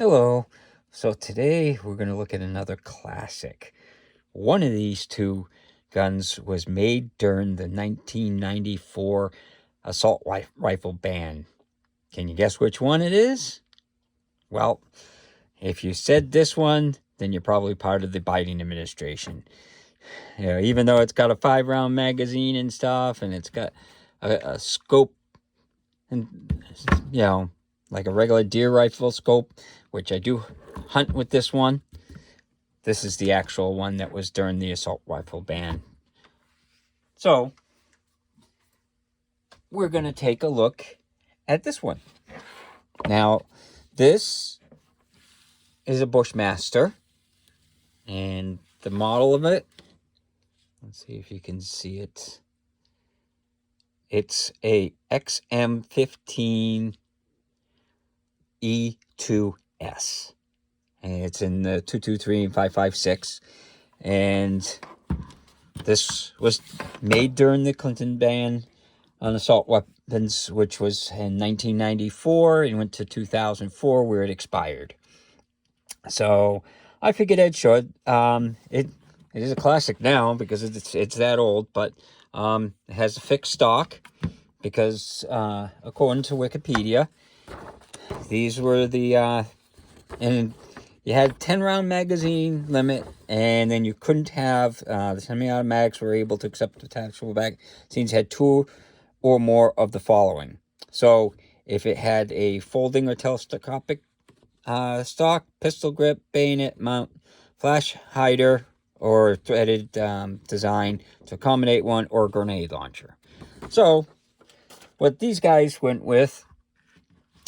Hello. So today we're going to look at another classic. One of these two guns was made during the 1994 assault rifle ban. Can you guess which one it is? Well, if you said this one, then you're probably part of the Biden administration. You know, even though it's got a 5-round magazine and stuff, and it's got a scope, and like a regular deer rifle scope, which I do hunt with this one. This is the actual one that was during the assault rifle ban. So, we're going to take a look at this one. Now, this is a Bushmaster, and the model of it, let's see if you can see it. It's a XM15 E2S. And it's in the 223 and 556. And this was made during the Clinton ban on assault weapons, which was in 1994 and went to 2004 where it expired. So I figured I'd show it. It is a classic now because it's that old, but it has a fixed stock because according to Wikipedia, these were the and you had 10-round magazine limit, and then you couldn't have the semi-automatics were able to accept detachable magazines had 2 or more of the following. So if it had a folding or telescopic stock, pistol grip, bayonet mount, flash hider, or threaded design to accommodate one, or grenade launcher. So what these guys went with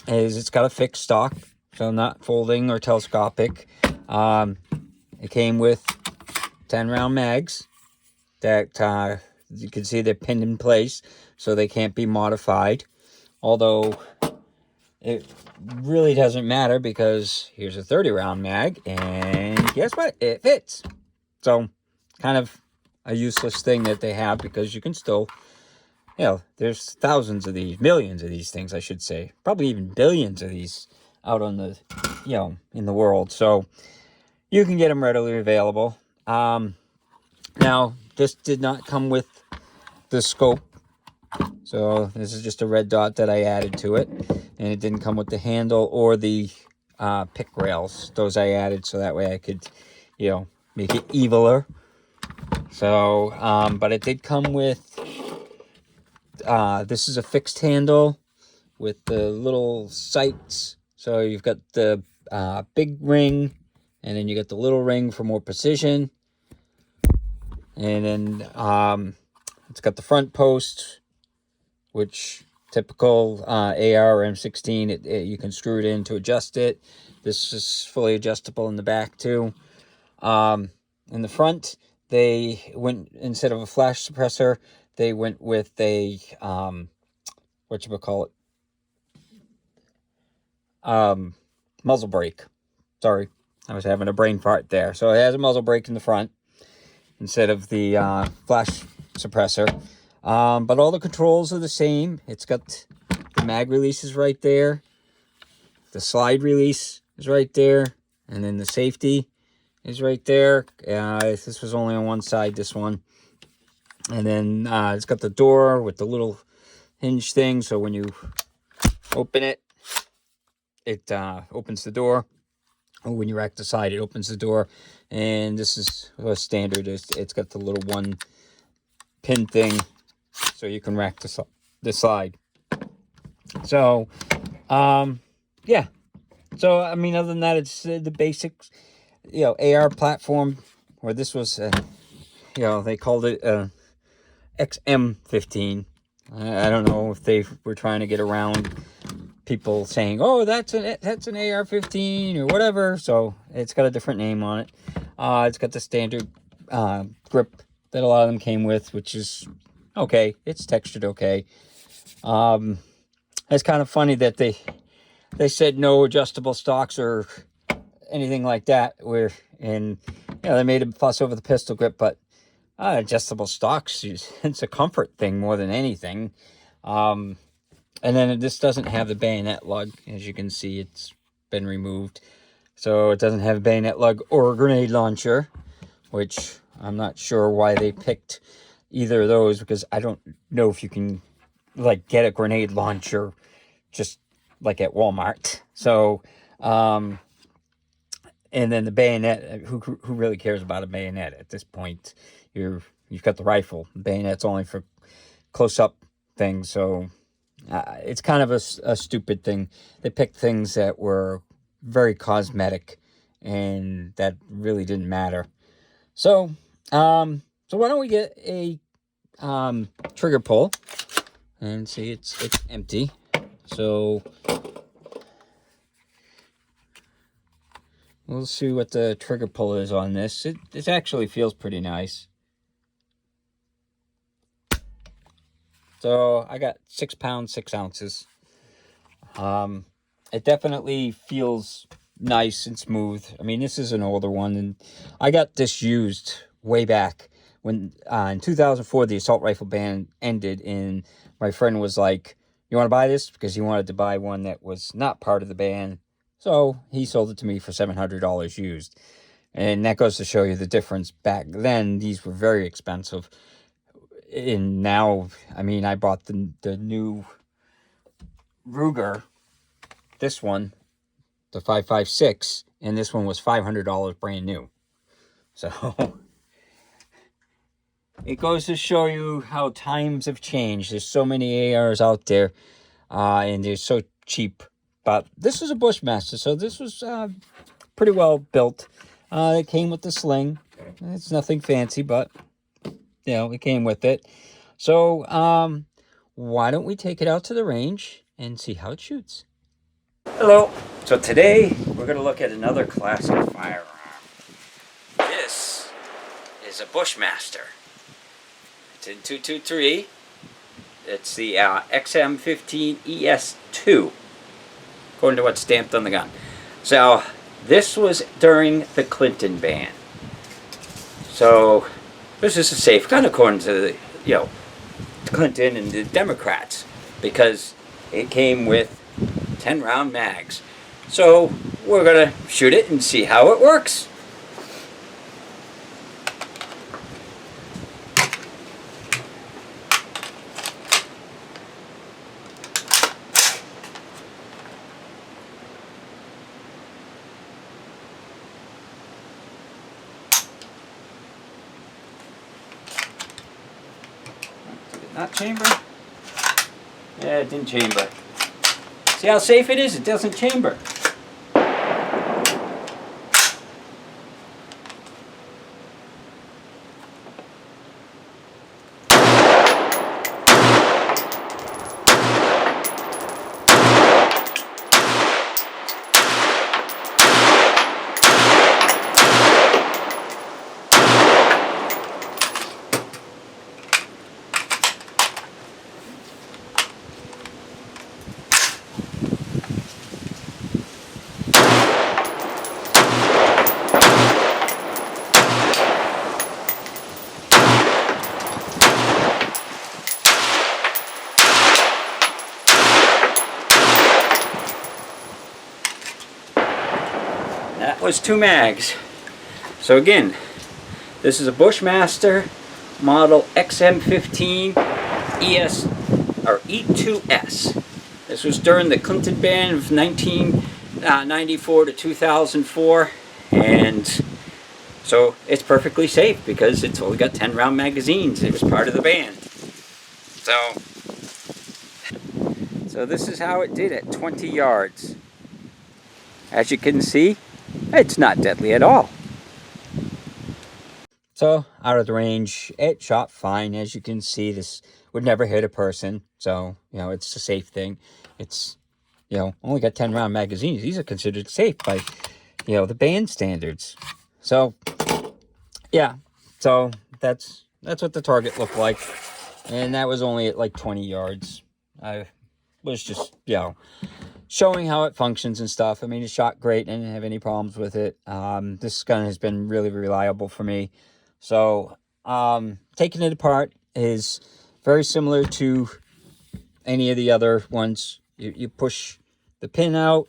is it's got a fixed stock, so not folding or telescopic. It came with 10-round mags that you can see they're pinned in place, so they can't be modified. Although it really doesn't matter because here's a 30-round mag, and guess what? It fits. So kind of a useless thing that they have because you can still, there's thousands of these, millions of these things, I should say, probably even billions of these out on the, in the world. So you can get them readily available. Now, this did not come with the scope. So this is just a red dot that I added to it. And it didn't come with the handle or the pick rails. Those I added so that way I could, make it eviler. So, but it did come with, this is a fixed handle with the little sights. So you've got the big ring, and then you got the little ring for more precision. And then it's got the front post, which typical AR or M16, you can screw it in to adjust it. This is fully adjustable in the back too. In the front, they went, instead of a flash suppressor, they went with a muzzle brake. Sorry, I was having a brain fart there. So it has a muzzle brake in the front instead of the flash suppressor. But all the controls are the same. It's got the mag releases right there. The slide release is right there. And then the safety is right there. This was only on one side, this one. And then it's got the door with the little hinge thing. So when you open it, it opens the door. When you rack the side, it opens the door. And this is a standard. It's got the little one pin thing, so you can rack the slide. So, yeah. So, I mean, other than that, it's the basics, AR platform, where this was, they called it XM15. I don't know if they were trying to get around people saying, oh, that's an AR-15 or whatever. So it's got a different name on it. It's got the standard grip that a lot of them came with, which is okay. It's textured okay. It's kind of funny that they said no adjustable stocks or anything like that. They made a fuss over the pistol grip, but adjustable stocks, it's a comfort thing more than anything. And then this doesn't have the bayonet lug. As you can see, it's been removed. So it doesn't have a bayonet lug or a grenade launcher, which I'm not sure why they picked either of those, because I don't know if you can like get a grenade launcher just like at Walmart. So and then the bayonet, who really cares about a bayonet at this point? You've got the rifle. The bayonet's only for close-up things, so it's kind of a stupid thing. They picked things that were very cosmetic and that really didn't matter. So so why don't we get a trigger pull and see it's empty. So we'll see what the trigger pull is on this. It actually feels pretty nice. So I got 6 pounds, 6 ounces. It definitely feels nice and smooth. I mean, this is an older one, and I got this used way back when in 2004 the assault rifle ban ended, and my friend was like, "You want to buy this?" Because he wanted to buy one that was not part of the ban. So he sold it to me for $700 used. And that goes to show you the difference. Back then, these were very expensive. And now, I mean, I bought the new Ruger, this one, the 5.56, and this one was $500 brand new. So it goes to show you how times have changed. There's so many ARs out there, and they're so cheap. But this is a Bushmaster, so this was pretty well built. It came with the sling. It's nothing fancy, but you know, it came with it. So why don't we take it out to the range and see how it shoots? Hello. So today we're going to look at another classic firearm. This is a Bushmaster. It's in 223. It's the XM15 ES2, according to what's stamped on the gun. So this was during the Clinton ban. So this is a safe gun according to the, you know, Clinton and the Democrats, because it came with 10-round mags. So we're gonna shoot it and see how it works. Did it not chamber? Yeah, it didn't chamber. See how safe it is? It doesn't chamber. That was 2 mags. So again, this is a Bushmaster model XM15 ES or E2S. This was during the Clinton ban of 1994 to 2004, and so it's perfectly safe because it's only got 10-round magazines. It was part of the ban. So this is how it did at 20 yards. As you can see, it's not deadly at all. So out of the range, it shot fine. As you can see, this would never hit a person. So, you know, it's a safe thing. It's, you know, only got 10-round magazines. These are considered safe by, you know, the band standards. So, yeah. So that's what the target looked like. And that was only at like 20 yards. I was just, you know, showing how it functions and stuff. I mean, it shot great and didn't have any problems with it. This gun has been really reliable for me. So taking it apart is very similar to any of the other ones. You push the pin out,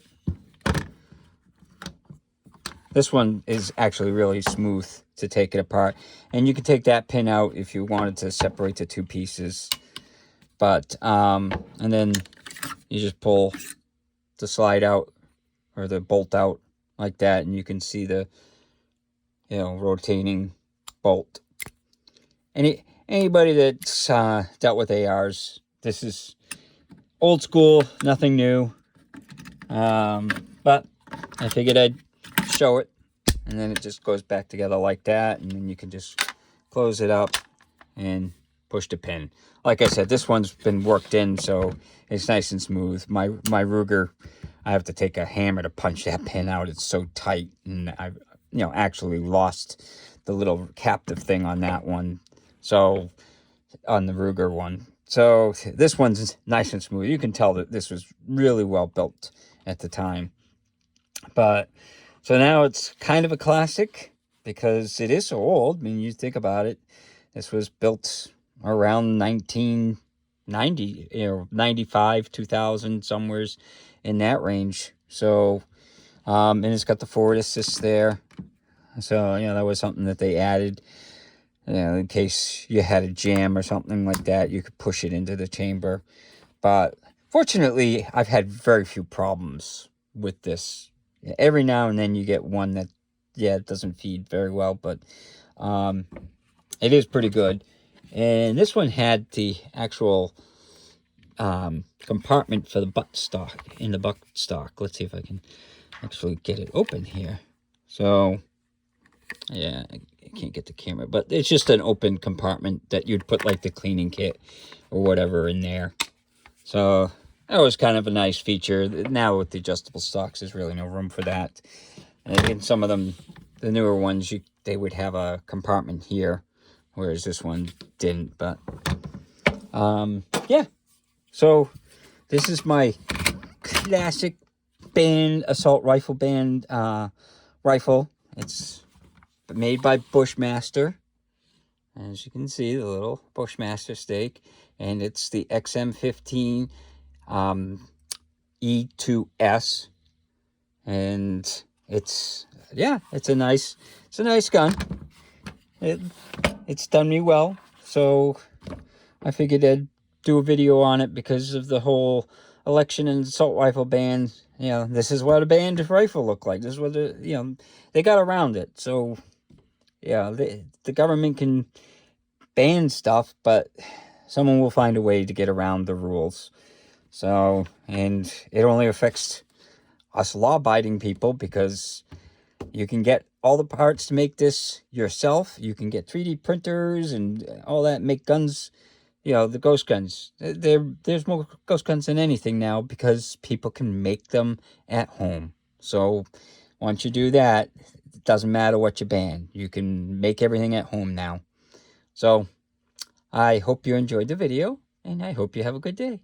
This one is actually really smooth to take it apart. And you can take that pin out if you wanted to separate the two pieces. But, and then you just pull the slide out or the bolt out like that, and you can see the, you know, rotating bolt. Anybody that's dealt with ARs, this is old school, nothing new. But I figured I'd show it, and then it just goes back together like that, and then you can just close it up and push the pin. Like I said, this one's been worked in, so it's nice and smooth. My Ruger, I have to take a hammer to punch that pin out. It's so tight, and I've, you know, actually lost the little captive thing on that one. So on the Ruger one. So this one's nice and smooth. You can tell that this was really well built at the time. But so now it's kind of a classic because it is so old. I mean, you think about it. This was built around 1990, you know, 95, 2000, somewheres in that range. So, and it's got the forward assist there. So, you know, that was something that they added. You know, in case you had a jam or something like that, you could push it into the chamber. But fortunately, I've had very few problems with this. Every now and then you get one that, yeah, it doesn't feed very well, but it is pretty good. And this one had the actual compartment for the buttstock, in the buttstock. Let's see if I can actually get it open here. So, yeah, I can't get the camera, but it's just an open compartment that you'd put like the cleaning kit or whatever in there. So that was kind of a nice feature. Now with the adjustable stocks, there's really no room for that. And in some of them, the newer ones, they would have a compartment here, whereas this one didn't. But yeah, so this is my classic band assault rifle band rifle. It's made by Bushmaster, as you can see, the little Bushmaster stake, and it's the XM15 E2S, and it's a nice gun. It's done me well, so I figured I'd do a video on it because of the whole election and assault rifle ban. You know, this is what a banned rifle looked like. This is what they got around it. So yeah, the government can ban stuff, but someone will find a way to get around the rules. So, and it only affects us law-abiding people because you can get all the parts to make this yourself. You can get 3D printers and all that, make guns, you know, the ghost guns. There's more ghost guns than anything now because people can make them at home. So once you do that, it doesn't matter what you ban. You can make everything at home now. So I hope you enjoyed the video, and I hope you have a good day.